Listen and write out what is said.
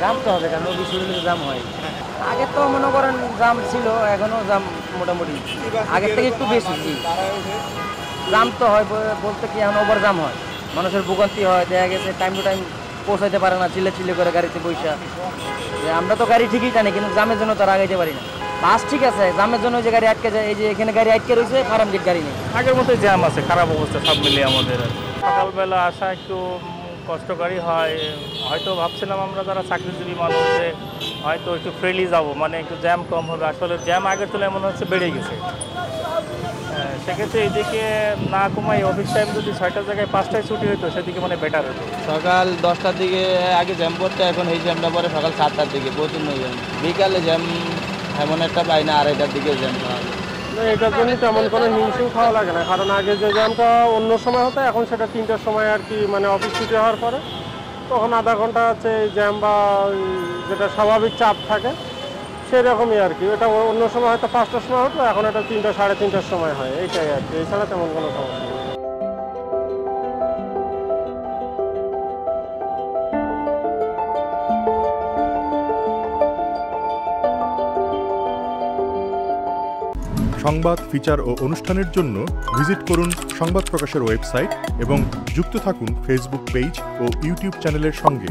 জাম তো হবে, কারণ অফিস শুরু হলে জাম হয়। আগে তো মনে করেন জাম ছিল, এখনো জাম মোটামুটি আগের থেকে একটু বেশি। জাম তো হয় বলতে কি, এখন ওভার জাম হয়, মানুষের ভোগান্তি হয়, দেখা গেছে টাইম টু টাইম পৌঁছাইতে পারে না, চিল্লে করে গাড়িতে বৈশা। যে আমরা তো গাড়ি ঠিকই টানি, কিন্তু জামের জন্য তারা আগাইতে পারি না। বাস ঠিক আছে, জামের জন্য যে গাড়ি আটকে যায়, এই যে এখানে গাড়ি আটকে রয়েছে, ফার্ম গেট গাড়ি নেই, আগের মতোই জ্যাম আছে, খারাপ অবস্থা সব মিলিয়ে আমাদের। সকালবেলা আসা একটু কষ্টকারী হয়। হয়তো ভাবছিলাম আমরা যারা চাকরিজীবী মানুষ যে হয়তো একটু ফ্রিলি যাব, মানে একটু জ্যাম কম হবে, আসলে জ্যাম আগের তুলনায় মনে হচ্ছে বেড়ে গেছে। সেক্ষেত্রে এইদিকে না কমাই অফিস টাইম যদি 6টার জায়গায় 5টায় ছুটি হতো, সেদিকে মানে বেটার হতো। সকাল 10টার দিকে আগে জ্যাম পড়তে, এখন এই জ্যামটা পরে সকাল 7টার দিকে প্রচুর জ্যাম। বিকালে জ্যাম এমন একটা পাই না, 2:30টার দিকে জ্যাম পাওয়া যায়। এটার জন্য তেমন কোনো হিমশিম খাওয়া লাগে না, কারণ আগে যে জ্যামটা অন্য সময় হতো, এখন সেটা 3টার সময় আর কি, মানে অফিস ছুটি হওয়ার পরে তখন আধা ঘন্টা হচ্ছে জ্যাম বা যেটা স্বাভাবিক চাপ থাকে সেরকমই আর কি। এটা অন্য সময় হয়তো 5টার সময় হতো, এখন এটা 3টা 3:30টার সময় হয়, এইটাই আর কি, এছাড়া তেমন কোনো সমস্যা নেই। সংবাদ, ফিচার ও অনুষ্ঠানের জন্য ভিজিট করুন সংবাদ প্রকাশের ওয়েবসাইট এবং যুক্ত থাকুন ফেসবুক পেজ ও ইউটিউব চ্যানেলের সঙ্গে।